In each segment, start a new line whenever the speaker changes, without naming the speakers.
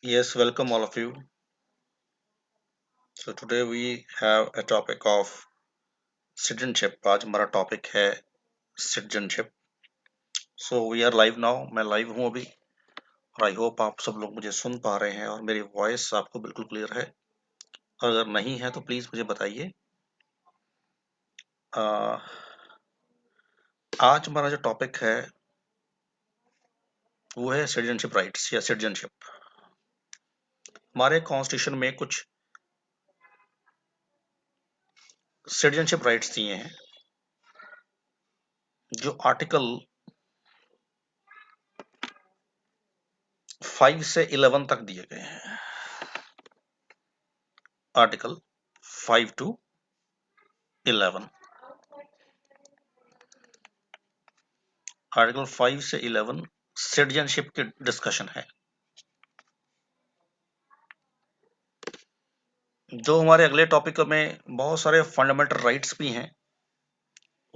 Yes, welcome all of you. So today we have a topic of citizenship. आज हमारा topic है citizenship. So we are live now. मैं live हूँ अभी और आई होप आप सब लोग मुझे सुन पा रहे हैं और मेरी वॉइस आपको बिल्कुल क्लियर है। अगर नहीं है तो प्लीज मुझे बताइए। अ, आज हमारा जो टॉपिक है वो है सिटीजनशिप राइट्स या सिटीजनशिप। हमारे कॉन्स्टिट्यूशन में कुछ सिटीजनशिप राइट्स दिए हैं जो आर्टिकल 5 से 11 तक दिए गए हैं। Article 5 to 11। आर्टिकल 5 से 11 सिटीजनशिप की डिस्कशन है। जो हमारे अगले टॉपिक में बहुत सारे फंडामेंटल राइट्स भी हैं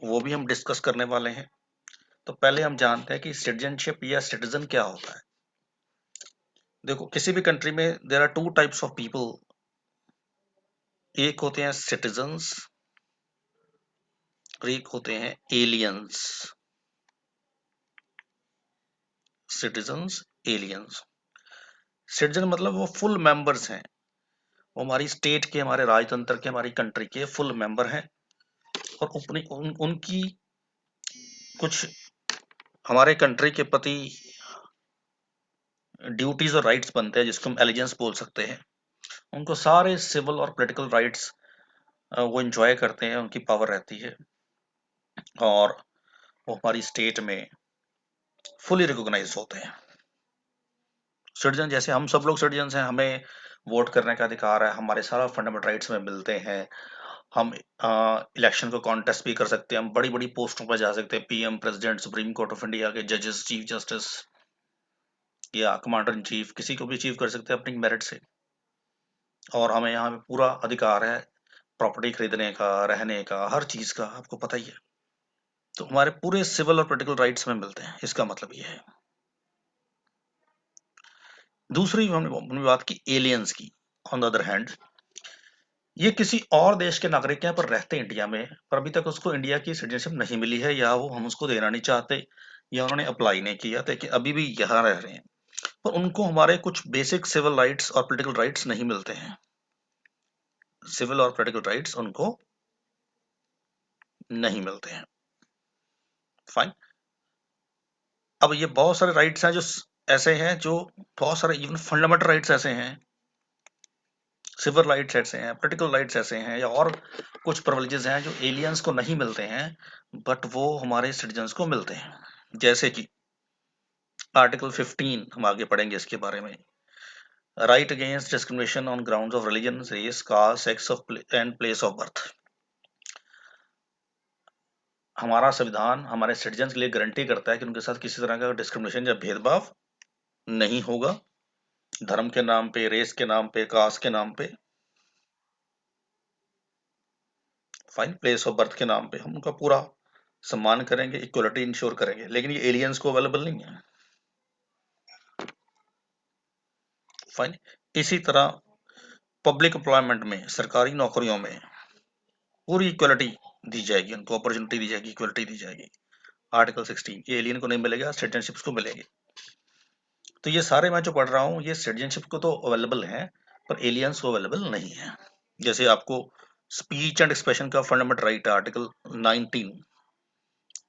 वो भी हम डिस्कस करने वाले हैं। तो पहले हम जानते हैं कि सिटीजनशिप या सिटीजन क्या होता है। देखो, किसी भी कंट्री में there are two types of people. एक होते हैं सिटीजन्स और एक होते हैं एलियंस। Citizens, aliens. सिटीजन मतलब वो फुल मेंबर्स हैं, वो हमारी स्टेट के, हमारे राजतंत्र के, हमारी कंट्री के फुल मेंबर हैं और उनकी कुछ हमारे कंट्री के प्रति ड्यूटीज और राइट्स बनते हैं जिसको हम एलिजेंस बोल सकते हैं। उनको सारे सिविल और पॉलिटिकल राइट्स वो एंजॉय करते हैं, उनकी पावर रहती है और वो हमारी स्टेट में फुली रिकॉग्नाइज होते हैं। सिटीजन जैसे हम सब लोग सिटीजन हैं, हमें वोट करने का अधिकार है, हमारे सारा फंडामेंटल राइट्स में मिलते हैं। हम इलेक्शन को कॉन्टेस्ट भी कर सकते हैं, हम बड़ी बड़ी पोस्टों पर जा सकते हैं, PM, president, supreme court of India के जजेस, चीफ जस्टिस या कमांडर इन चीफ, किसी को भी अचीव कर सकते हैं अपनी मेरिट से। और हमें यहाँ पे पूरा अधिकार है प्रॉपर्टी खरीदने का, रहने का, हर चीज का, आपको पता ही है। तो हमारे पूरे सिविल और पॉलिटिकल राइट्स में मिलते हैं, इसका मतलब ये है। दूसरी हमने बात की एलियंस की। ऑन द अदर हैंड, ये किसी और देश के नागरिक हैं पर रहते हैं इंडिया में, पर अभी तक उसको इंडिया की सिटीजनशिप नहीं मिली है या वो हम उसको देना नहीं चाहते या उन्होंने अप्लाई नहीं किया, लेकिन अभी भी यहाँ रह रहे हैं, पर उनको हमारे कुछ बेसिक सिविल राइट्स और पॉलिटिकल राइट्स नहीं मिलते हैं। सिविल और पॉलिटिकल राइट्स उनको नहीं मिलते हैं। फाइन। अब ये बहुत सारे राइट्स हैं जो ऐसे हैं, जो बहुत सारे इवन फंडामेंटल राइट्स ऐसे हैं, सिविल राइट्स ऐसे हैं, पॉलिटिकल राइट्स ऐसे हैं, या और कुछ प्रिविलेजेस हैं जो एलियंस को नहीं मिलते हैं बट वो हमारे सिटीजन्स को मिलते हैं। जैसे कि आर्टिकल 15, हम आगे पढ़ेंगे इसके बारे में। Right against discrimination on grounds of religion, race, caste, sex of and place of birth. हमारा संविधान हमारे सिटीजन्स के लिए गारंटी करता है कि उनके साथ किसी तरह का डिस्क्रिमिनेशन या भेदभाव नहीं होगा, धर्म के नाम पे, रेस के नाम पे, कास्ट के नाम पे, फाइन, प्लेस ऑफ बर्थ के नाम पे हम उनका पूरा सम्मान करेंगे, इक्वलिटी इंश्योर करेंगे। लेकिन ये एलियंस को अवेलेबल नहीं है। फाइन। इसी तरह पब्लिक एम्प्लॉयमेंट में, सरकारी नौकरियों में पूरी इक्वलिटी दी जाएगी, उनको अपॉर्चुनिटी दी जाएगी, इक्वलिटी दी जाएगी। आर्टिकल 16, ये एलियन को नहीं मिलेगा, सिटीजनशिप को मिलेगी। तो ये सारे मैं जो पढ़ रहा हूँ ये सिटीजनशिप को तो अवेलेबल है पर एलियंस को अवेलेबल नहीं है। जैसे आपको स्पीच एंड एक्सप्रेशन का फंडामेंटल राइट है, आर्टिकल 19,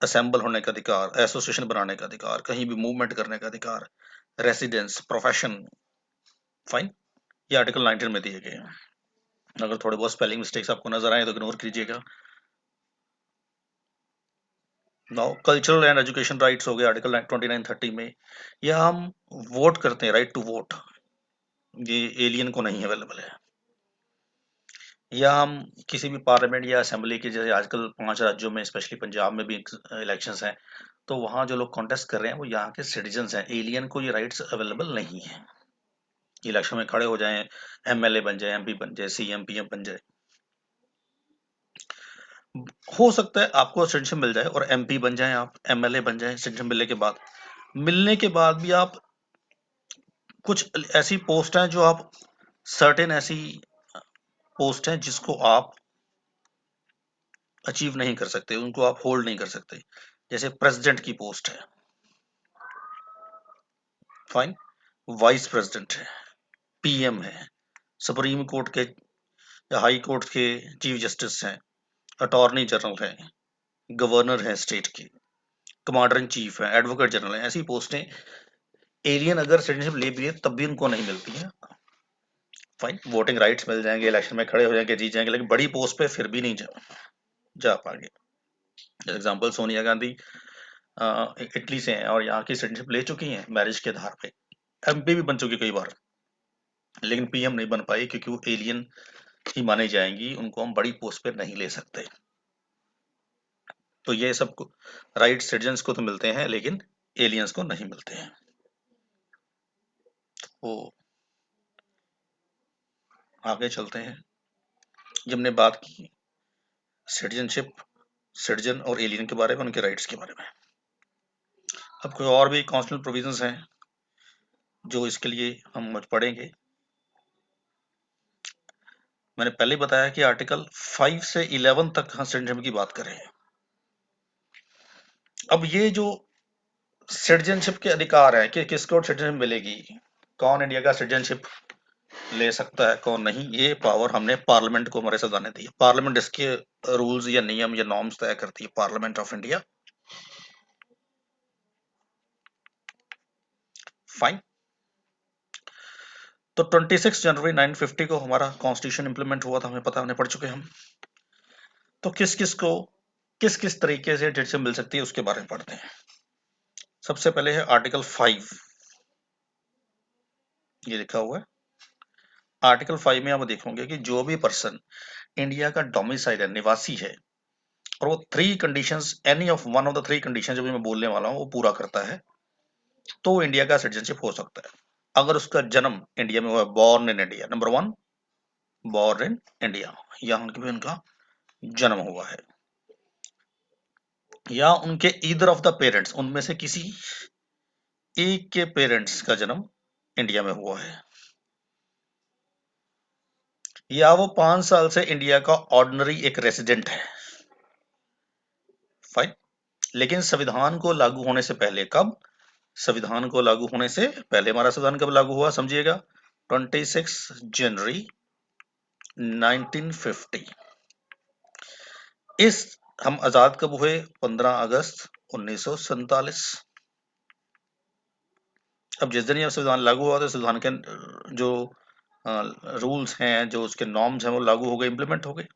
असेंबल होने का अधिकार, एसोसिएशन बनाने का अधिकार, कहीं भी मूवमेंट करने का अधिकार, रेसिडेंस, प्रोफेशन। फाइन। ये आर्टिकल 19 में दिए गए हैं। अगर थोड़े बहुत स्पेलिंग मिस्टेक्स आपको नजर आए तो इग्नोर कीजिएगा। Now cultural and education rights हो गए आर्टिकल 29-30 में। यह हम वोट करते हैं, राइट टू वोट, ये एलियन को नहीं अवेलेबल है। या हम किसी भी पार्लियामेंट या असेंबली के, जैसे आजकल 5 राज्यों में, स्पेशली पंजाब में भी इलेक्शंस हैं, तो वहाँ जो लोग कॉन्टेस्ट कर रहे हैं वो यहाँ के सिटीजन्स हैं। एलियन को ये राइट्स अवेलेबल नहीं है। इलेक्शन में खड़े हो जाएं, एमएलए बन जाए, एमपी बन जाए, सीएम पीएम बन जाए, हो सकता है आपको सिटीजनशिप मिल जाए और एमपी बन जाए, आप एमएलए बन जाए, सिटीजनशिप मिलने के बाद भी आप कुछ ऐसी पोस्ट हैं जो आप सर्टेन ऐसी पोस्ट हैं जिसको आप अचीव नहीं कर सकते, उनको आप होल्ड नहीं कर सकते। जैसे प्रेसिडेंट की पोस्ट है, फाइन, वाइस प्रेसिडेंट है, पीएम है, सुप्रीम कोर्ट के या हाई कोर्ट के चीफ जस्टिस हैं, अटॉर्नी जनरल हैं, गवर्नर हैं स्टेट के, कमांडर इन चीफ है, एडवोकेट जनरल है। ऐसी पोस्टें एलियन अगर सिटीजनशिप ले भी है तब भी उनको नहीं मिलती है। फाइन, वोटिंग राइट्स मिल जाएंगे, इलेक्शन में खड़े हो जाएंगे, जीत जाएंगे, लेकिन बड़ी पोस्ट पे फिर भी नहीं जा पाएंगे। एग्जाम्पल सोनिया गांधी इटली से हैं और यहाँ की सिटीजनशिप ले चुकी हैं मैरिज के आधार पे, एमपी भी बन चुकी कई बार, लेकिन पीएम नहीं बन पाई क्योंकि वो एलियन ही मानी जाएंगी, उनको हम बड़ी पोस्ट पे नहीं ले सकते। तो ये सब राइट सिटीजन्स को तो मिलते हैं लेकिन एलियंस को नहीं मिलते हैं। वो आगे चलते हैं। जब हमने बात की सिटीजनशिप, सिटीजन और एलियन के बारे में, उनके राइट्स के बारे में, अब कोई और भी कॉन्स्टिट्यूशनल प्रोविजंस हैं जो इसके लिए हम पढ़ेंगे। मैंने पहले बताया कि आर्टिकल 5 से 11 तक हम सिटीजनशिप की बात करें। अब ये जो सिटीजनशिप के अधिकार है कि किसको सिटीजनशिप मिलेगी, कौन इंडिया का सिटीजनशिप ले सकता है कौन नहीं, ये पावर हमने पार्लियामेंट को हमारे संविधान ने दी है। पार्लियामेंट इसके रूल्स या नियम या नॉर्म्स तय करती है, पार्लियामेंट ऑफ इंडिया। फाइन। तो 26 जनवरी 1950 को हमारा कॉन्स्टिट्यूशन इंप्लीमेंट हुआ था, हमें पता, हमने पढ़ चुके हम। तो किस किस को किस किस तरीके से सिटीजनशिप मिल सकती है उसके बारे में पढ़ते हैं। सबसे पहले है आर्टिकल 5, ये लिखा हुआ है। आर्टिकल 5 में आप देखोगे कि जो भी पर्सन इंडिया का डोमिसाइल है, निवासी है, और वो 3 conditions, any of one of the 3 condition जो भी मैं बोलने वाला हूँ वो पूरा करता है, तो वो इंडिया का सिटीजनशिप हो सकता है। अगर उसका जन्म इंडिया में हुआ, born in India, number 1, born in India, यहाँ पे उनका जन्म हुआ है, या उनके ईदर ऑफ द पेरेंट्स, उनमें से किसी एक के पेरेंट्स का जन्म इंडिया में हुआ है, या वो 5 साल से इंडिया का ऑर्डिनरी एक रेसिडेंट है। फाइन। लेकिन संविधान को लागू होने से पहले, कब, संविधान को लागू होने से पहले, हमारा संविधान कब लागू हुआ समझिएगा, 26 जनवरी 1950। इस हम आजाद कब हुए, 15 अगस्त 1947। अब जिस दिन यह संविधान लागू हुआ तो संविधान के जो रूल्स हैं, जो उसके नॉर्म्स हैं, वो लागू हो गए, इंप्लीमेंट हो गए।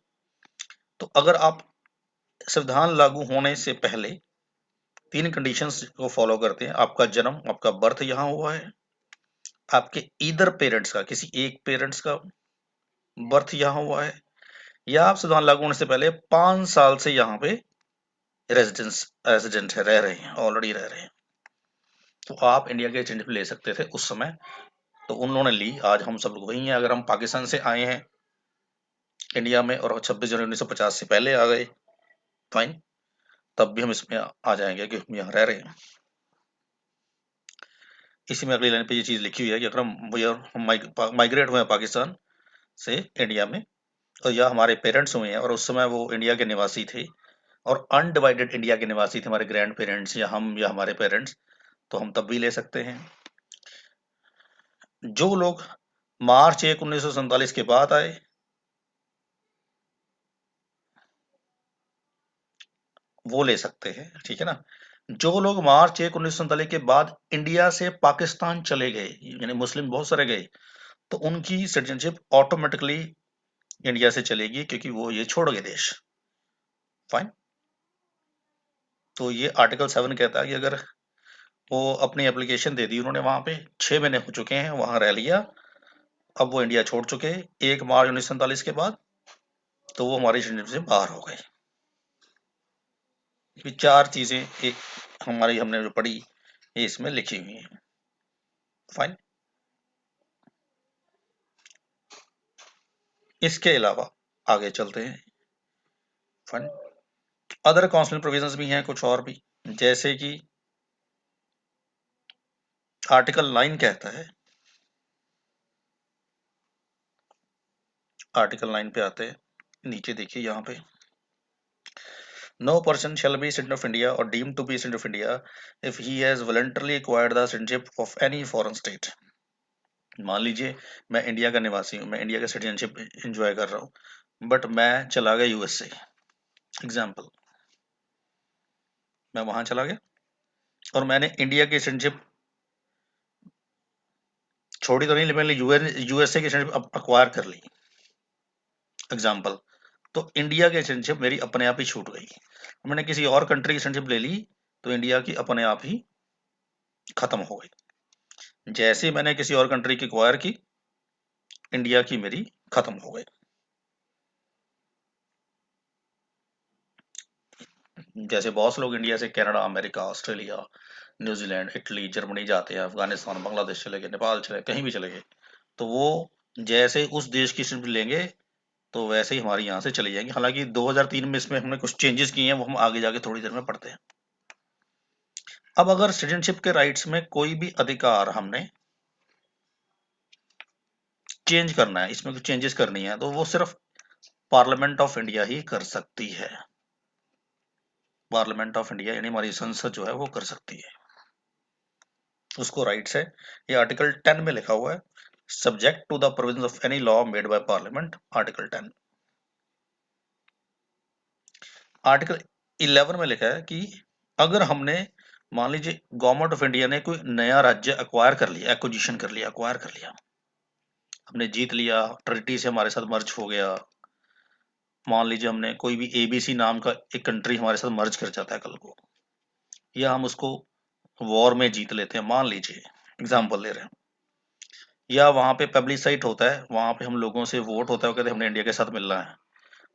तो अगर आप संविधान लागू होने से पहले 3 कंडीशंस को फॉलो करते हैं, आपका जन्म, आपका बर्थ यहाँ हुआ है, आपके ईदर पेरेंट्स का, किसी एक पेरेंट्स का बर्थ यहाँ हुआ है, या आप संविधान लागू होने से पहले 5 साल से यहाँ पे रेजिडेंट है, रह रहे हैं, ऑलरेडी रह रहे हैं, तो आप इंडिया के सिटीजनशिप ले सकते थे उस समय। तो उन्होंने ली, आज हम सब लोग वही हैं। अगर हम पाकिस्तान से आए हैं इंडिया में और 26 जनवरी 1950 से पहले आ गए, फाइन, तब भी हम इसमें आ जाएंगे कि हम यहाँ रह रहे हैं। इसी में अगली लाइन पे ये चीज लिखी हुई है कि अगर हम माइग्रेट हुए हैं पाकिस्तान से इंडिया में, तो या हमारे पेरेंट्स हुए हैं और उस समय वो इंडिया के निवासी थे और अनडिवाइडेड इंडिया के निवासी थे, हमारे ग्रैंड पेरेंट्स या हम या हमारे पेरेंट्स, तो हम तब भी ले सकते हैं। जो लोग मार्च 1 1947 के बाद आए, वो ले सकते हैं, ठीक है ना। जो लोग मार्च 1 1947 के बाद इंडिया से पाकिस्तान चले गए, यानी मुस्लिम बहुत सारे गए, तो उनकी सिटीजनशिप ऑटोमेटिकली इंडिया से चलेगी क्योंकि वो ये छोड़ गए देश। फाइन। तो ये आर्टिकल 7 कहता है कि अगर वो अपनी एप्लीकेशन दे दी, उन्होंने वहां पे 6 महीने हो चुके हैं, वहां रह लिया, अब वो इंडिया छोड़ चुके 1 मार्च 1947 के बाद, तो वो हमारी सिटीजनशिप से बाहर हो गए। ये 4 चीजें एक हमारी हमने जो पढ़ी ये इसमें लिखी हुई है। फाइन। इसके अलावा आगे चलते हैं। फाइन। अदर कॉन्स्टिट्यूशनल प्रोविजंस भी हैं कुछ और भी, जैसे कि आर्टिकल 9 कहता है आर्टिकल 9 पे आते हैं, नीचे देखिए यहाँ पे, no person shall be citizen of India or deemed to be citizen of India if he has voluntarily acquired the citizenship of any foreign state। मान लीजिए मैं इंडिया का निवासी हूँ, मैं इंडिया का सिटीजनशिप एंजॉय कर रहा हूँ, बट मैं चला गया यूएसए, एग्जाम्पल, मैं वहां चला गया और मैंने इंडिया की सिटीजनशिप छोड़ी तो नहीं, मैंने यूएसए की सिटीजनशिप अक्वायर कर ली, एग्जाम्पल, तो इंडिया की सिटीजनशिप मेरी अपने आप ही छूट गई। मैंने किसी और कंट्री की सिटीजनशिप ले ली तो इंडिया की अपने आप ही खत्म हो गई। जैसे ही मैंने किसी और कंट्री की एक्वायर की, इंडिया की मेरी खत्म हो गई। जैसे बहुत से लोग इंडिया से Canada, America, Australia, New Zealand, Italy, Germany जाते हैं, अफगानिस्तान, बांग्लादेश चले गए, नेपाल चले गए, कहीं भी चले गए, तो वो जैसे उस देश की सिटीजनशिप लेंगे तो वैसे ही हमारी यहाँ से चली जाएंगे। हालांकि 2003 में इसमें हमने कुछ चेंजेस किए हैं, वो हम आगे जाके थोड़ी देर में पढ़ते हैं। अब अगर सिटीजनशिप के राइट्स में कोई भी अधिकार हमने चेंज करना है, इसमें कुछ चेंजेस करनी है, तो वो सिर्फ पार्लियामेंट ऑफ इंडिया ही कर सकती है। पार्लियामेंट ऑफ इंडिया यानी हमारी संसद जो है वो कर सकती है, उसको राइट्स है। ये आर्टिकल 10 में लिखा हुआ है, subject to the provisions of any law made by parliament, article 10। Article 11 में लिखा है कि अगर हमने, मान लीजिए गवर्नमेंट ऑफ इंडिया ने कोई नया राज्य अक्वायर कर लिया, एक्विजिशन कर लिया, अक्वायर कर लिया, हमने जीत लिया, ट्रिटी से हमारे साथ मर्ज हो गया, मान लीजिए हमने कोई भी एबीसी नाम का एक कंट्री हमारे साथ मर्ज कर जाता है कल को, या हम उसको वॉर में जीत लेते हैं, मान लीजिए एग्जाम्पल ले रहे हैं, या वहां पे पब्लिसाइट होता है, वहां पे हम लोगों से वोट होता है, कहते हैं हमने इंडिया के साथ मिलना है,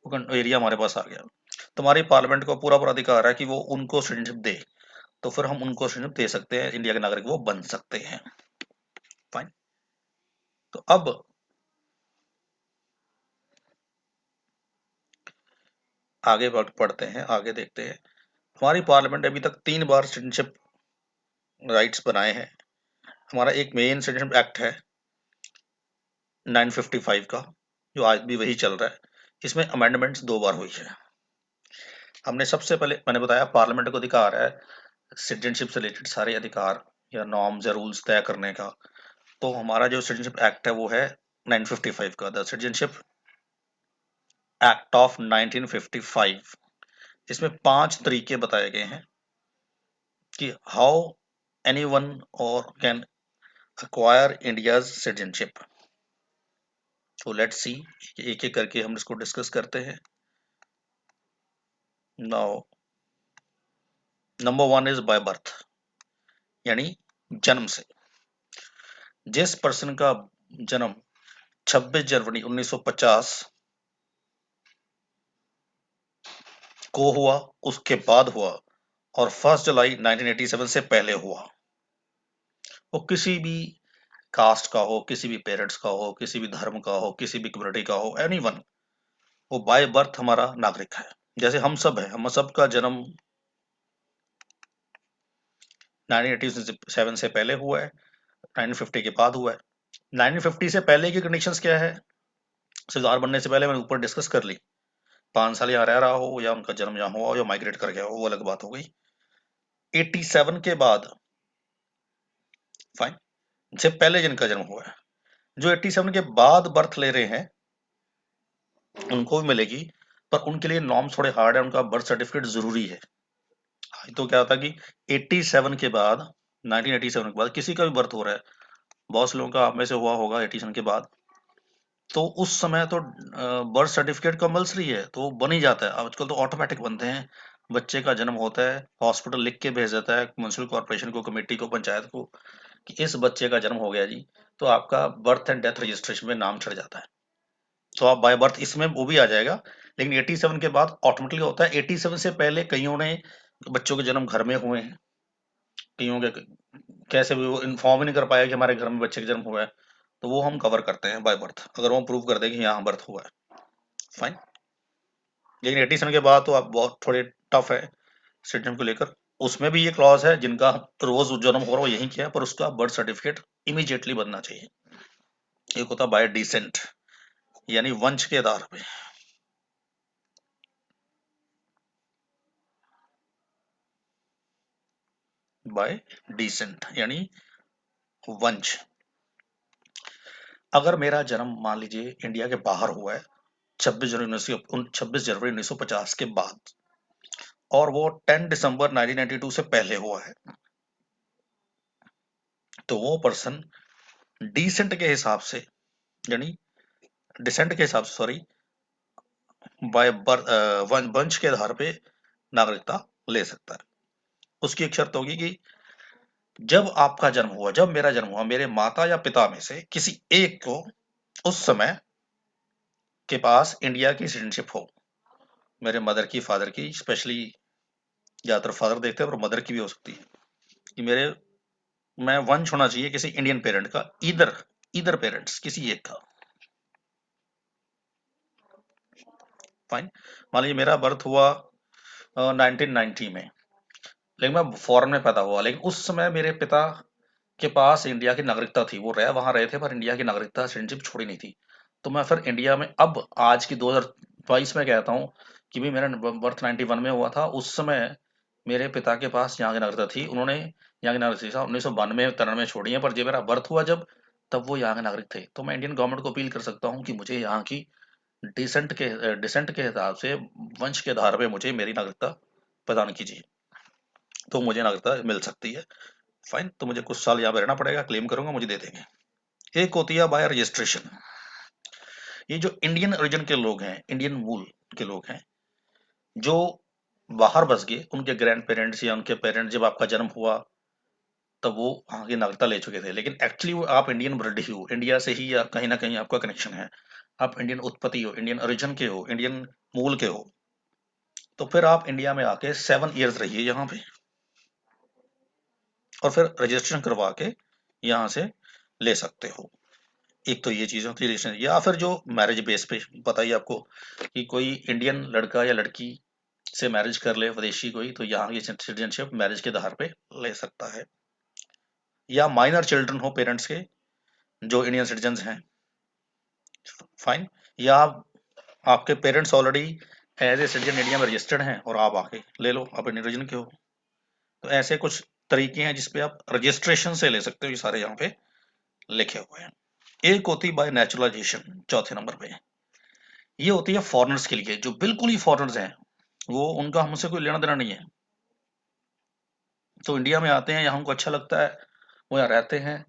वो एरिया हमारे पास आ गया, तो हमारी पार्लियामेंट को पूरा पूरा अधिकार है कि वो उनको सिटीजनशिप दे, तो फिर हम उनको सिटीजनशिप दे सकते हैं, इंडिया के नागरिक वो बन सकते हैं। फाइन। तो अब आगे पढ़ते हैं, आगे देखते हैं। हमारी पार्लियामेंट अभी तक 3 बार सिटीजनशिप राइट्स बनाए हैं। हमारा एक मेन सिटीजनशिप एक्ट है 955 का, जो आज भी वही चल रहा है, इसमें अमेंडमेंट्स 2 बार हुई है। हमने सबसे पहले, मैंने बताया पार्लियामेंट को अधिकार है सिटीजनशिप से रिलेटेड सारे अधिकार या नॉर्म्स या रूल्स तय करने का, तो हमारा जो सिटीजनशिप एक्ट है वो है 955 का, द सिटीजनशिप एक्ट ऑफ 1955। इसमें 5 तरीके बताए गए हैं कि हाउ एनीवन और कैन acquire इंडियाज सिटीजनशिप। तो लेट्स सी, एक एक करके हम इसको डिस्कस करते हैं। Now number 1 is by birth, यानी जन्म से। जिस पर्सन का जन्म 26 जनवरी 1950 को हुआ, उसके बाद हुआ, और 1 जुलाई 1987 से पहले हुआ, वो किसी भी कास्ट का हो, किसी भी पेरेंट्स का हो, किसी भी धर्म का हो, किसी भी कम्युनिटी का हो, एनीवन, वो बाय बर्थ हमारा नागरिक है। जैसे हम सब है, हम सब का जन्म 1987 से पहले हुआ है, 1950 के बाद हुआ है। 1950 से पहले की कंडीशंस क्या है, सरदार बनने से पहले मैंने ऊपर डिस्कस कर ली, 5 साल यहाँ रह रहा हो, या उनका जन्म यहाँ हुआ हो, या माइग्रेट कर गया हो, वो अलग बात हो गई। 87 के बाद, फाइन, से पहले जिनका जन्म हुआ है, जो 87 के बाद बर्थ ले रहे हैं उनको भी मिलेगी, पर उनके लिए नॉर्म्स थोड़े हार्ड है, उनका बर्थ सर्टिफिकेट जरूरी है। तो क्या होता है कि 87 के बाद, 1987 के बाद किसी का भी बर्थ हो रहा है, बहुत से लोगों का आप में से हुआ होगा 87 के बाद, तो उस समय तो बर्थ सर्टिफिकेट कंपल्सरी है, तो वो बन ही जाता है। आजकल तो ऑटोमेटिक बनते हैं, बच्चे का जन्म होता है, हॉस्पिटल लिख के भेज देता है म्युनिसिपल कॉर्पोरेशन को, कमेटी को, पंचायत को, कि इस बच्चे का जन्म हो गया जी, तो आपका बर्थ एंड डेथ रजिस्ट्रेशन में नाम चढ़ जाता है, तो आप बाय बर्थ इसमें वो भी आ जाएगा। लेकिन 87 के बाद ऑटोमेटिकली होता है। 87 से पहले कईयों ने बच्चों के जन्म घर में हुए हैं, कईयों के कैसे भी वो इन्फॉर्म ही नहीं कर पाया कि हमारे घर में बच्चे का जन्म हुआ है, तो वो हम कवर करते हैं बाय बर्थ, अगर वो प्रूव कर दे कि यहाँ बर्थ हुआ है, फाइन। लेकिन 87 के बाद तो आप बहुत थोड़े टफ है सिटीजन को लेकर, उसमें भी ये क्लॉज है जिनका रोज जन्म हो रहा हो यहीं किया, पर उसका बर्थ सर्टिफिकेट इमीडिएटली बनना चाहिए। एक होता है बाय डिसेंट, यानी वंश के आधार पे। बाय डिसेंट यानी वंश। अगर मेरा जन्म मान लीजिए इंडिया के बाहर हुआ है 26 जनवरी 1950 के बाद, और वो 10 दिसंबर 1992 से पहले हुआ है, तो वो पर्सन डिसेंट के हिसाब से, यानी डिसेंट के हिसाब से, सॉरी, बाय वंश के आधार पे नागरिकता ले सकता है। उसकी एक शर्त होगी कि जब आपका जन्म हुआ, जब मेरा जन्म हुआ, मेरे माता या पिता में से किसी एक को उस समय के पास इंडिया की सिटीजनशिप हो। मेरे मदर की, फादर की, स्पेशली ज्यादातर फादर देखते हैं, पर मदर की भी हो सकती है, कि मेरे मैं वंश होना चाहिए किसी इंडियन पेरेंट का, इधर इधर पेरेंट्स किसी एक का। फाइन। मान लीजिए मेरा बर्थ हुआ 1990 में, लेकिन मैं फॉरेन में पैदा हुआ, लेकिन उस समय मेरे पिता के पास इंडिया की नागरिकता थी, वो वहां रहे थे, पर इंडिया की नागरिकता सिटीजनशिप छोड़ी नहीं थी। तो मैं फिर इंडिया में, अब आज की 2022 में कहता हूँ कि भाई मेरा बर्थ 91 में हुआ था, उस समय मेरे पिता के पास यहाँ की नागरिकता थी, उन्होंने यहाँ की नागरिकता 1992-93 छोड़ी है, पर जब मेरा बर्थ हुआ जब, तब वो यहाँ के नागरिक थे। तो मैं इंडियन गवर्नमेंट को अपील कर सकता हूँ कि मुझे यहाँ की डिसेंट के हिसाब से, वंश के आधार पे मुझे मेरी नागरिकता प्रदान कीजिए, तो मुझे नागरिकता मिल सकती है। फाइन। तो मुझे कुछ साल यहाँ पे रहना पड़ेगा, क्लेम करूंगा, मुझे दे देंगे। एक होती है बाय रजिस्ट्रेशन। ये जो इंडियन ओरिजिन के लोग हैं, इंडियन मूल के लोग हैं, जो बाहर बस गए, उनके ग्रैंड पेरेंट्स या उनके पेरेंट्स जब आपका जन्म हुआ तब वो वहां की नागरिकता ले चुके थे, लेकिन एक्चुअली वो आप इंडियन ब्लड ही हो, इंडिया से ही या कहीं ना कहीं आपका कनेक्शन है, आप इंडियन उत्पत्ति हो, इंडियन ओरिजिन के हो, इंडियन मूल के हो, तो फिर आप इंडिया में आके 7 ईयर्स रहिए यहाँ पे, और फिर रजिस्ट्रेशन करवा के यहाँ से ले सकते हो। एक तो ये चीज होती है रजिस्ट्रेशन, या फिर जो मैरिज बेस पे, बताइए आपको कि कोई इंडियन लड़का या लड़की से मैरिज कर ले विदेशी कोई, तो यहाँ की सिटीजनशिप मैरिज के आधार पे ले सकता है। या माइनर चिल्ड्रन हो पेरेंट्स के जो इंडियन सिटीजन हैं, फाइन। या आपके parents already as a citizen India में रजिस्टर्ड हैं और आप आके ले लो, आप इंडियन रीजन के हो। तो ऐसे कुछ तरीके हैं जिसपे आप रजिस्ट्रेशन से ले सकते हो, ये सारे यहाँ पे लिखे हुए हैं। एक होती है बाय नेचुरलाइजेशन, चौथे नंबर पे। ये होती है फॉरेनर्स के लिए, जो बिल्कुल ही फॉरेनर्स हैं, वो उनका हमसे कोई लेना देना नहीं है, तो इंडिया में आते हैं, यहाँ उनको अच्छा लगता है, वो यहाँ रहते हैं,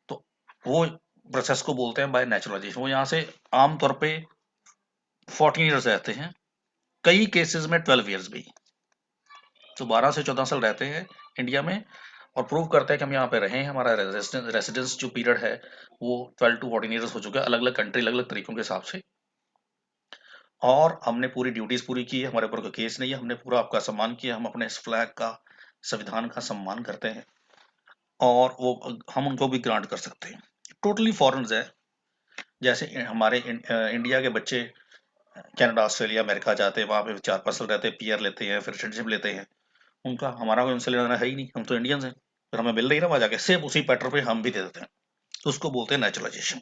तो वो प्रोसेस को बोलते हैं बाय नेचुरलाइजेशन। वो यहाँ से आमतौर पे 14 ईयर्स रहते हैं, कई केसेस में 12 ईयर्स भी, तो 12 से 14 साल रहते हैं इंडिया में, और प्रूव करते हैं कि हम यहाँ पे रहे हैं, हमारा रेसिडेंस जो पीरियड है वो 12 to 14 ईयर्स हो चुका है, अलग अलग कंट्री अलग अलग तरीकों के हिसाब से, और हमने पूरी ड्यूटीज पूरी की है, हमारे ऊपर कोई केस नहीं है, हमने पूरा आपका सम्मान किया, हम अपने इस फ्लैग का, संविधान का सम्मान करते हैं, और वो हम उनको भी ग्रांट कर सकते हैं। टोटली फॉरेनर्स है, जैसे हमारे इंडिया के बच्चे कनाडा, ऑस्ट्रेलिया, अमेरिका जाते हैं, वहाँ पे 4-5 साल रहते हैं, पीआर लेते हैं, फिर सिटीजनशिप लेते हैं, उनका हमारा कोई उनसे लेना देना है ही नहीं, हम तो इंडियंस हैं, फिर हमें मिल रही है ना वहाँ जाके, सेम उसी पैटर्न पे हम भी दे देते हैं, तो उसको बोलते हैं नेचुरलाइजेशन।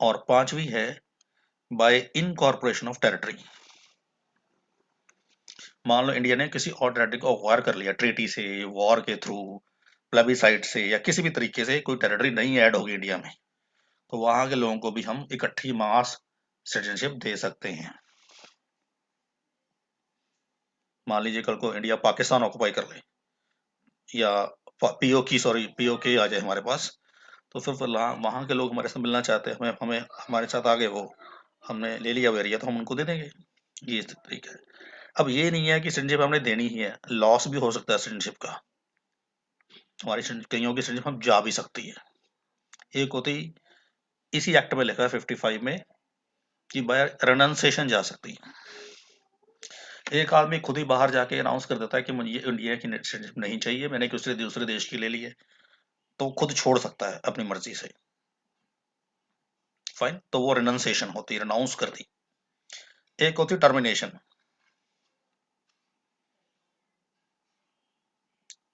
और पांचवी है बाय इनकॉर्पोरेशन ऑफ टेरिटरी। मान लो इंडिया ने किसी और टेरिटरी को अक्वायर कर लिया, ट्रीटी से, वॉर के थ्रू, प्लेबिसाइड से, या किसी भी तरीके से कोई टेरिटरी नहीं ऐड होगी इंडिया में, तो वहां के लोगों को भी हम इकट्ठी मास सिटीजनशिप दे सकते हैं। मान लीजिए कल को इंडिया पाकिस्तान ऑक्युपाई कर ले, या पीओके आ जाए हमारे पास, तो फिर वहां के लोग हमारे साथ मिलना चाहते हैं, हमें हमें हमारे साथ आगे, वो हमने ले लिया वो एरिया, तो हम उनको दे देंगे। ये तरीका है। अब ये नहीं है कि सिटीजनशिप हमने देनी ही है, लॉस भी हो सकता है सिटीजनशिप का, हमारी कईयों की सिटीजनशिप हम जा भी सकती है। एक होती, इसी एक्ट में लिखा है 55 में, कि बाय रेनंसेशन जा सकती है। एक आदमी खुद ही बाहर जाके अनाउंस कर देता है कि मुझे इंडिया की सिटीजनशिप नहीं चाहिए, मैंने दूसरे दूसरे देश की ले ली है, तो खुद छोड़ सकता है अपनी मर्जी से। फाइन। तो वो रेनंसेशन होती है, अनाउंस कर दी। एक होती टर्मिनेशन,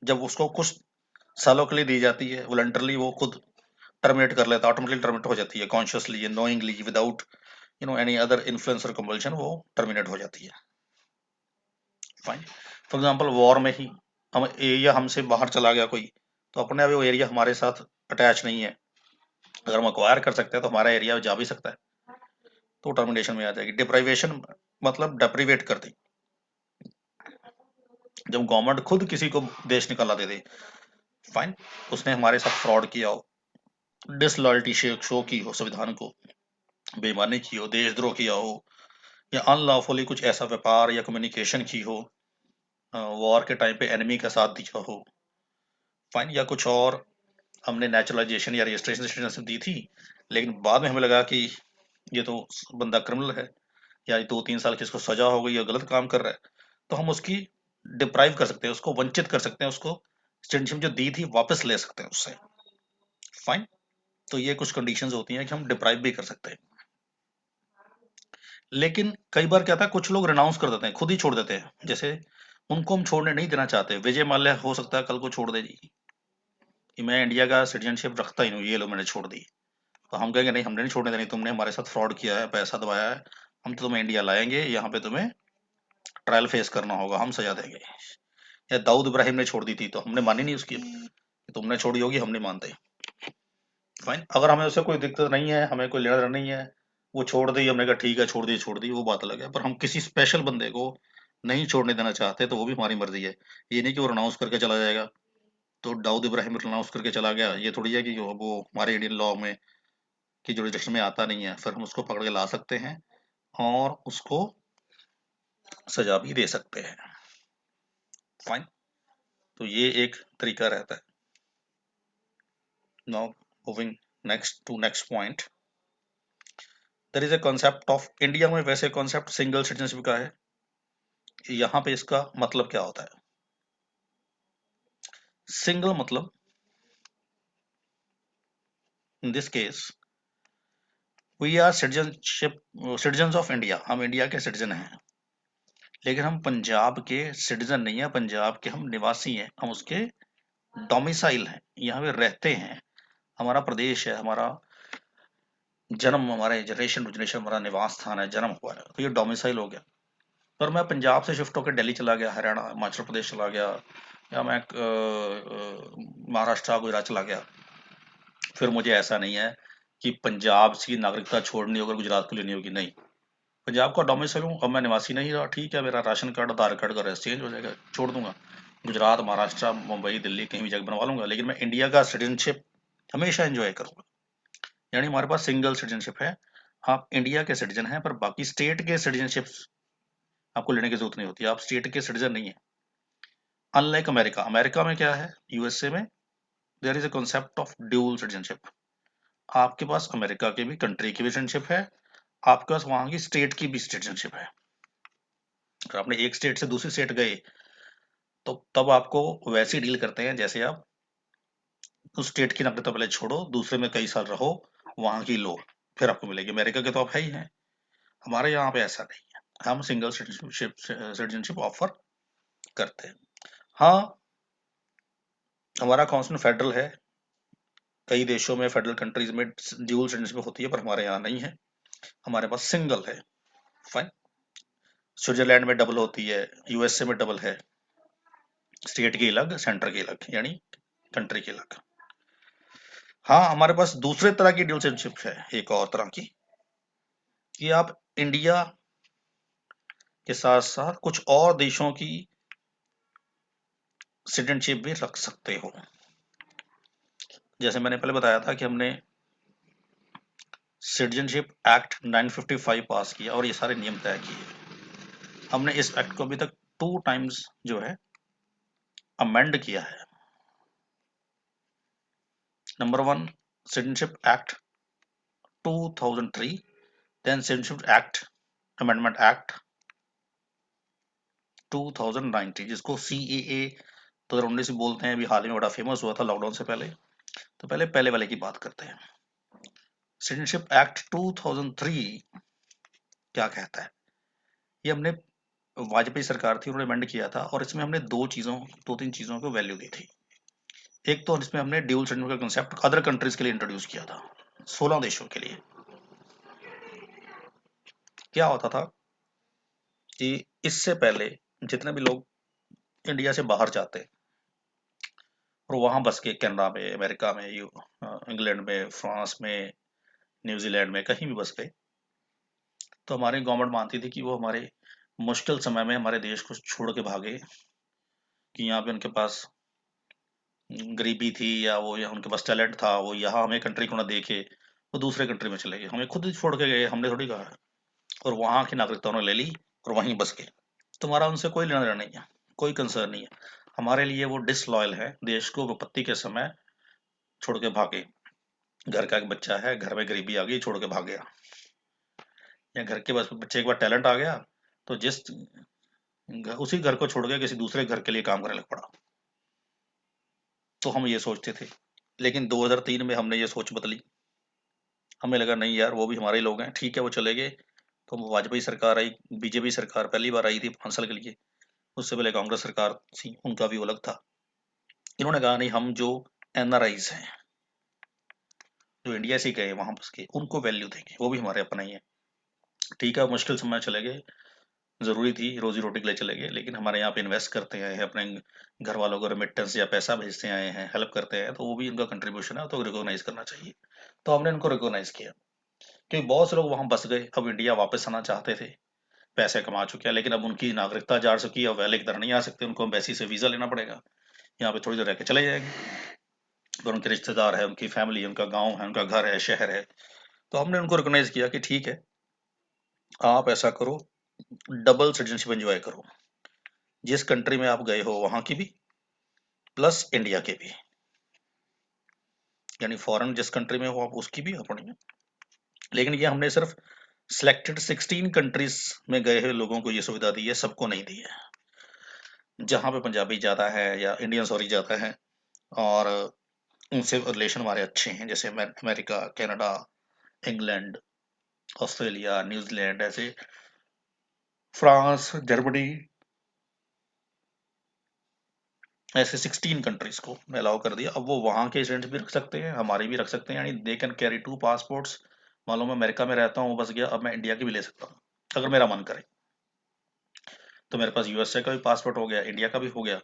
जब उसको कुछ सालों के लिए दी जाती है, वॉलंटरली वो खुद टर्मिनेट कर लेता है, ऑटोमेटिकली टर्मिनेट हो जाती है, consciously, knowingly, without any other influence और कंपल्शन वो टर्मिनेट हो जाती है। फाइन। फॉर एग्जांपल वॉर में ही हम एरिया हमसे बाहर चला गया कोई, तो अपने अभी वो एरिया हमारे साथ अटैच नहीं है, अगर हम अक्वायर कर सकते हैं तो हमारा एरिया जा भी सकता है, तो टर्मिनेशन में आ जाएगी। डिप्राइवेशन मतलब डेप्रीवेट कर दी, जब गवर्नमेंट खुद किसी को देश निकाला दे दे, फाइन, उसने हमारे साथ फ्रॉड किया हो, डिसलॉयल्टी शो की हो, संविधान को बेईमानी की हो, देशद्रोह किया हो, या अनलॉफुली कुछ ऐसा व्यापार या कम्युनिकेशन की हो, वॉर के टाइम पे एनिमी का साथ दिया हो, फाइन, या कुछ और, हमने नेचुरलाइजेशन या रजिस्ट्रेशन सिटीजनशिप दी थी, लेकिन बाद में हमें लगा कि ये तो बंदा क्रिमिनल है, या 2-3 साल की इसको सजा हो गई या गलत काम कर रहा है, तो हम उसकी डिप्राइव कर सकते हैं, उसको वंचित कर सकते हैं, उसको सिटीजनशिप जो दी थी वापस ले सकते हैं उससे। फाइन। तो ये कुछ कंडीशंस होती हैं कि हम डिप्राइव भी कर सकते हैं। लेकिन कई बार क्या था, कुछ लोग रिनाउंस कर देते हैं, खुद ही छोड़ देते हैं, जैसे उनको हम छोड़ने नहीं देना चाहते। विजय माल्या हो सकता है कल को छोड़ दे जी कि मैं इंडिया का सिटीजनशिप रखता ही नहीं, ये लो मैंने छोड़ दी, तो हम कहेंगे नहीं, हमने नहीं छोड़ने देनी, तुमने हमारे साथ फ्रॉड किया है, पैसा दबाया है, हम तो तुम्हें इंडिया लाएंगे, यहाँ पे तुम्हें ट्रायल फेस करना होगा, हम सजा देंगे। या दाऊद इब्राहिम ने छोड़ दी थी, तो हमने मानी नहीं उसकी, तुमने छोड़ी होगी, हम नहीं मानते। फाइन। अगर हमें उससे कोई दिक्कत नहीं है, हमें कोई लेना देना नहीं है, वो छोड़ दी, हमने कहा ठीक है, छोड़ दी, वो बात अलग है। पर हम किसी स्पेशल बंदे को नहीं छोड़ने देना चाहते, तो वो भी हमारी मर्जी है। ये नहीं कि वो रनाउंस करके चला जाएगा, तो दाऊद इब्राहिम रनाउंस करके चला गया, ये थोड़ी है कि वो हमारे इंडियन लॉ में की जुरिडिक्शन में आता नहीं है, फिर हम उसको पकड़ के ला सकते हैं और उसको सजा भी दे सकते हैं। फाइन। तो ये एक तरीका रहता है। Now moving next point, there is a concept of India में, वैसे कॉन्सेप्ट सिंगल सिटीजनशिप का है, यहाँ पे इसका मतलब क्या होता है। सिंगल मतलब in this case we are citizen of India, हम इंडिया के सिटीजन हैं, लेकिन हम पंजाब के सिटीजन नहीं है, पंजाब के हम निवासी हैं, हम उसके डोमिसाइल हैं, यहाँ पे रहते हैं, हमारा प्रदेश है, हमारा जन्म, हमारे जनरेशन टू जनरेशन हमारा निवास स्थान है, जन्म हुआ है, तो ये डोमिसाइल हो गया। पर मैं पंजाब से शिफ्ट होकर दिल्ली चला गया, हरियाणा, हिमाचल प्रदेश चला गया, या मैं महाराष्ट्र गुजरात चला गया, फिर मुझे ऐसा नहीं है कि पंजाब की नागरिकता छोड़नी होगी, गुजरात को लेनी होगी, नहीं, पंजाब का डोमिसाइल हूँ, अब मैं निवासी नहीं रहा, ठीक है, मेरा राशन कार्ड, आधार कार्ड का चेंज हो जाएगा, छोड़ दूंगा, गुजरात, महाराष्ट्र, मुंबई, दिल्ली कहीं भी जगह बनवा लूंगा, लेकिन मैं इंडिया का सिटीजनशिप हमेशा एंजॉय करूंगा। यानी हमारे पास सिंगल सिटीजनशिप है, आप इंडिया के सिटीजन हैं, पर बाकी स्टेट के सिटीजनशिप आपको लेने की जरूरत नहीं होती, आप स्टेट के सिटीजन नहीं है। अनलाइक अमेरिका, अमेरिका में क्या है, यूएसए में there is a concept of dual citizenship, आपके पास अमेरिका के भी कंट्री की भी सिटीजनशिप है, आपके पास वहां की स्टेट की भी सिटीजनशिप है। अगर आपने एक स्टेट से दूसरी स्टेट गए, तो तब आपको वैसे डील करते हैं जैसे आप उस स्टेट की नागरिकता पहले छोड़ो, दूसरे में कई साल रहो, वहां की लो, फिर आपको मिलेगी। अमेरिका के तो आप है ही हैं, हमारे यहाँ पे ऐसा नहीं है, हम सिंगल सिटीजनशिप ऑफर करते हैं। हाँ, हमारा कॉन्स्टिट्यूशन फेडरल है, कई देशों में, फेडरल कंट्रीज में ड्यूल सिटीजनशिप होती है, पर हमारे यहाँ नहीं है, हमारे पास सिंगल है। फाइन। स्विट्जरलैंड में डबल होती है, यूएसए में डबल है, स्टेट की अलग, सेंटर की अलग, यानी कंट्री की अलग। हाँ, हमारे पास दूसरे तरह की ड्यूल सिटीजनशिप है, एक और तरह की, कि आप इंडिया के साथ साथ कुछ और देशों की सिटीजनशिप भी रख सकते हो। जैसे मैंने पहले बताया था कि हमने सिटीजनशिप एक्ट 955 पास किया और ये सारे नियम तय किए, हमने इस एक्ट को अभी तक 2 टाइम्स जो है अमेंड किया है। Number 1, citizenship act 2003, then citizenship act amendment act 2019, जिसको CAA 2019 बोलते हैं, अभी हाल ही में बड़ा फेमस हुआ था लॉकडाउन से पहले, तो पहले पहले वाले की बात करते हैं। सिटीजनशिप एक्ट 2003 क्या कहता है, ये हमने, वाजपेयी सरकार थी, उन्होंने अमेंड किया था, और इसमें हमने दो तीन चीजों को वैल्यू दी थी। एक तो जिसमें हमने ड्यूल सिटीजन का कंसेप्ट अदर कंट्रीज के लिए इंट्रोड्यूस किया था, 16 देशों के लिए। क्या होता था कि इससे पहले जितने भी लोग इंडिया से बाहर जाते और वहां बस के कनाडा में, अमेरिका में, इंग्लैंड में, फ्रांस में, न्यूजीलैंड में, कहीं भी बस गए, तो हमारी गवर्नमेंट मानती थी कि वो हमारे मुश्किल समय में हमारे देश को छोड़ के भागे, कि यहाँ पे उनके पास गरीबी थी या उनके पास टैलेंट था, वो यहाँ हमें कंट्री को ना देखे, वो दूसरे कंट्री में चले गए, हमें खुद ही छोड़ के गए, हमने थोड़ी कहा है। और वहाँ की नागरिकता उन्होंने ले ली और वहीं बस गए। तुम्हारा उनसे कोई लेना देना नहीं है, कोई कंसर्न नहीं है। हमारे लिए वो डिसलॉयल है, देश को विपत्ति के समय छोड़ के भागे। घर का एक बच्चा है, घर में गरीबी आ गई, छोड़ के भाग गया, या घर के बस बच्चे एक बार टैलेंट आ गया तो उसी घर को छोड़ के किसी दूसरे घर के लिए काम करने लग पड़ा। तो हम ये सोचते थे, लेकिन 2003 में हमने ये सोच बदली। हमें लगा नहीं यार, वो भी हमारे ही लोग हैं, ठीक है वो चले गए। तो वाजपेयी सरकार आई, बीजेपी सरकार पहली बार आई थी 5 साल के लिए, उससे पहले कांग्रेस सरकार थी, उनका भी वो अलग था। इन्होंने कहा नहीं, हम जो एनआरआईज हैं, जो इंडिया से गए वहां बस के, उनको वैल्यू देंगे, वो भी हमारे अपना ही है। ठीक है, मुश्किल समय चले गए, जरूरी थी, रोजी रोटी के लिए चले गए, लेकिन हमारे यहाँ पे इन्वेस्ट करते आए हैं, अपने घर वालों को रेमिटेंस या पैसा भेजते आए हैं, हेल्प करते हैं, तो वो भी इनका कंट्रीब्यूशन है, तो रिकॉग्नाइज करना चाहिए। तो हमने इनको रिकॉग्नाइज किया, क्योंकि बहुत से लोग वहां बस गए, अब इंडिया वापस आना चाहते थे, पैसे कमा चुके हैं, लेकिन अब उनकी नागरिकता जा चुकी है, अब वैले की तरह नहीं आ सकते, उनको एम्बेसी से वीजा लेना पड़ेगा, यहाँ पे थोड़ी देर रह के चले जाएंगे। पर उनके रिश्तेदार है, उनकी फैमिली, उनका गाँव है, उनका घर है, शहर है। तो हमने उनको रिकॉग्नाइज किया कि ठीक है, आप ऐसा करो, डबल सिटीजनशिप एंजॉय करो, जिस कंट्री में आप गए हो वहां की भी, प्लस इंडिया के भी, यानी फॉरेन जिस कंट्री में हो आप उसकी भी अपनी में। लेकिन ये हमने सिर्फ सिलेक्टेड 16 कंट्रीज में गए हुए लोगों को ये सुविधा दी है, सबको नहीं दी है। जहाँ पे पंजाबी ज़्यादा है या इंडियन सॉरी ज़्यादा है, और उनसे रिलेशन हमारे अच्छे हैं, जैसे America, Canada, England, Australia, New Zealand, ऐसे फ्रांस, जर्मनी, ऐसे 16 कंट्रीज को मैं अलाउ कर दिया। अब वो वहाँ के एजेंट्स भी रख सकते हैं, हमारी भी रख सकते हैं, यानी दे कैन कैरी 2 पासपोर्ट्स। मान लो मैं अमेरिका में रहता हूँ, बस गया, अब मैं इंडिया की भी ले सकता हूँ अगर मेरा मन करे। तो मेरे पास यूएसए का भी पासपोर्ट हो गया, इंडिया का भी हो गया।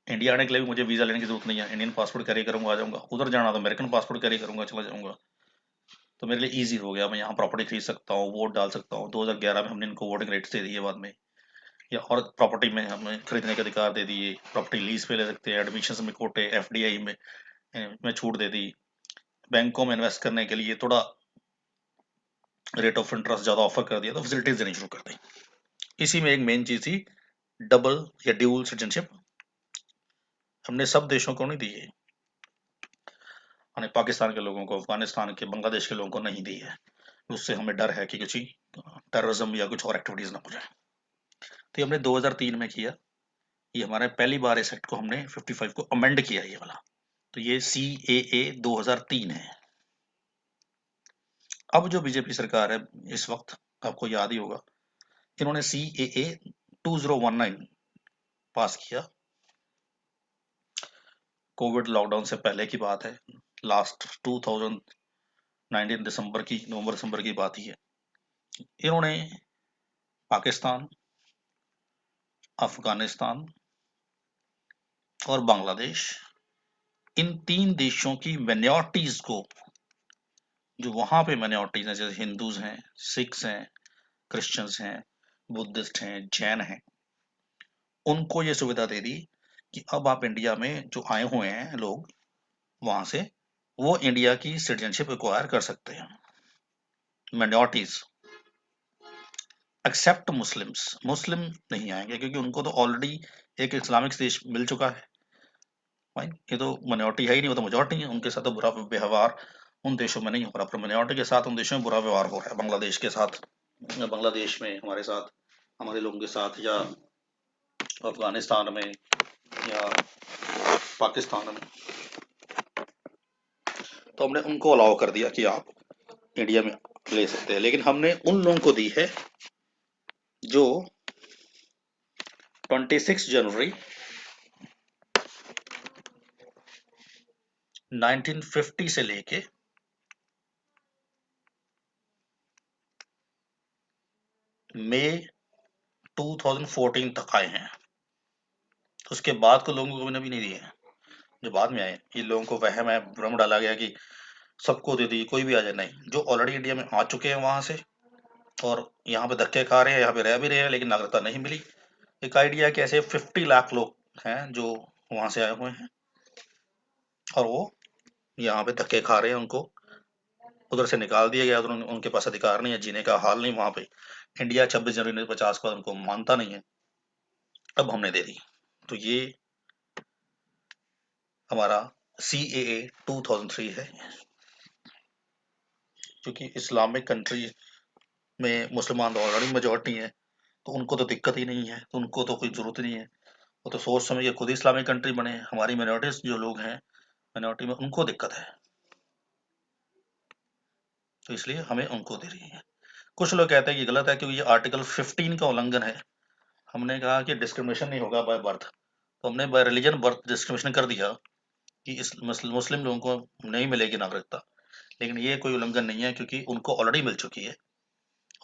इंडिया आने के लिए भी मुझे वीजा लेने की जरूरत नहीं है, इंडियन पासपोर्ट कैरी करूंगा, आ जाऊंगा। उधर जाना तो अमेरिकन पासपोर्ट कैरी करूंगा, चला जाऊंगा। तो मेरे लिए ईजी हो गया, मैं यहाँ प्रॉपर्टी खरीद सकता हूँ, वोट डाल सकता हूँ। 2011 में हमने इनको वोटिंग राइट्स दे दिए बाद में, या और प्रॉपर्टी में हमें खरीदने के अधिकार दे दिए, प्रॉपर्टी लीज पे ले सकते हैं, एडमिशन में कोटे, एफडीआई में छूट दे दी, बैंकों में इन्वेस्ट करने के लिए थोड़ा रेट ऑफ इंटरेस्ट ज्यादा ऑफर कर दिया, तो फैसिलिटीज देनी शुरू कर दी। इसी में एक मेन चीज थी डबल या ड्यूल सिटीजनशिप, हमने सब देशों को नहीं दी है, हमने पाकिस्तान के लोगों को, अफगानिस्तान के, बांग्लादेश के लोगों को नहीं दी है। उससे हमें डर है कि कुछ टेररिज्म या कुछ और एक्टिविटीज ना हो जाए। तो ये हमने 2003 में किया, ये हमारे पहली बार इस एक्ट को हमने 55 को अमेंड किया ये वाला। तो ये CAA 2003 है। अब जो बीजेपी सरकार है इस वक्त, आपको याद ही होगा, इन्होंने CAA 2019 पास किया। कोविड लॉकडाउन से पहले की बात है, लास्ट 2019 दिसंबर की, नवंबर दिसंबर की बात ही है। इन्होंने पाकिस्तान, अफगानिस्तान और बांग्लादेश, इन 3 देशों की माइनॉरिटीज को, जो वहां पे माइनॉरिटीज हैं, जैसे हिंदूज हैं, सिख्स हैं, क्रिश्चियंस हैं, बुद्धिस्ट हैं, जैन हैं, उनको ये सुविधा दे दी कि अब आप इंडिया में जो आए हुए हैं लोग वहां से, वो इंडिया की सिटीजनशिप एक्वायर कर सकते हैं। माइनॉरिटीज एक्सेप्ट मुस्लिम्स, मुस्लिम नहीं आएंगे क्योंकि उनको तो ऑलरेडी एक इस्लामिक देश मिल चुका है। फाइन, ये तो माइनॉरिटी है ही नहीं, वो तो मेजॉरिटी है, उनके साथ तो बुरा व्यवहार उन देशों में नहीं हो रहा, पर माइनॉरिटी के साथ उन देशों में बुरा व्यवहार हो रहा है, बांग्लादेश के साथ, या बांग्लादेश में हमारे साथ, हमारे लोगों के साथ, या अफगानिस्तान में, या पाकिस्तान में। तो हमने उनको अलाउ कर दिया कि आप इंडिया में ले सकते हैं, लेकिन हमने उन लोगों को दी है जो 26 जनवरी 1950 से लेके मई 2014 तक आए हैं। उसके बाद को लोगों को भी नहीं दिए हैं। जो बाद में आए, ये लोगों को वहम है, भ्रम डाला गया कि सबको दे दी, कोई भी आ जाए, नहीं। जो ऑलरेडी इंडिया में आ चुके हैं वहां से और यहाँ पे धक्के खा रहे हैं, यहाँ पे रह भी रहे हैं, लेकिन नागरिकता नहीं मिली। एक आइडिया है कि ऐसे 50 लाख लोग हैं जो वहां से आए हुए हैं और वो यहाँ पे धक्के खा रहे हैं, उनको उधर से निकाल दिया गया, उधर उनके पास अधिकार नहीं है, जीने का हाल नहीं वहां पे। इंडिया 26 जनवरी 1950 को उनको मानता नहीं है, अब हमने दे दी। तो ये हमारा CAA 2003 है। क्योंकि इस्लामिक कंट्री में मुसलमान तो ऑलरेडी मेजोरिटी है, तो उनको तो दिक्कत ही नहीं है, तो उनको तो कोई जरूरत ही नहीं है। वो तो सोच समझ के खुद ही इस्लामिक कंट्री बने। हमारी माइनॉरिटीज जो लोग हैं, माइनॉरिटी में, उनको दिक्कत है, तो इसलिए हमें उनको दे रही है। कुछ लोग कहते हैं कि गलत है क्योंकि ये आर्टिकल 15 का उल्लंघन है। हमने कहा कि डिस्क्रिमिनेशन नहीं होगा बाय बर्थ, तो हमने बाय रिलीजन बर्थ डिस्क्रिमिनेशन कर दिया कि इस मुस्लिम लोगों को नहीं मिलेगी नागरिकता। लेकिन ये कोई उल्लंघन नहीं है क्योंकि उनको ऑलरेडी मिल चुकी है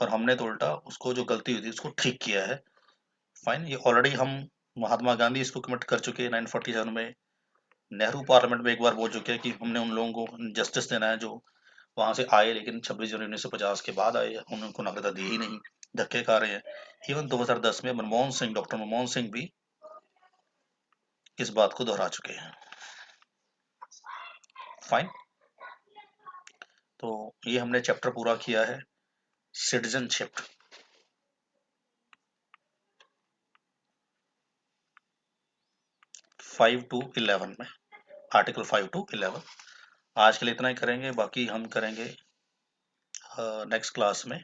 और हमने तो उल्टा उसको, जो गलती हुई थी, उसको ठीक किया है। फाइन, ये ऑलरेडी हम, महात्मा गांधी इसको कमिट कर चुके हैं 1947 में। नेहरू पार्लियामेंट में एक बार बोल चुके हैं कि हमने उन लोगों को जस्टिस देना है जो वहां से आए लेकिन 26 जनवरी 1950 के बाद आए, हमने उनको नागरिकता दी ही नहीं, धक्के खा रहे हैं। इवन 2010 में मनमोहन सिंह, डॉक्टर मनमोहन सिंह भी इस बात को दोहरा चुके हैं। फाइन, तो ये हमने चैप्टर पूरा किया है, सिटीजनशिप। 5 to 11 में, आर्टिकल 5 to 11। आज के लिए इतना ही करेंगे, बाकी हम करेंगे नेक्स्ट क्लास में।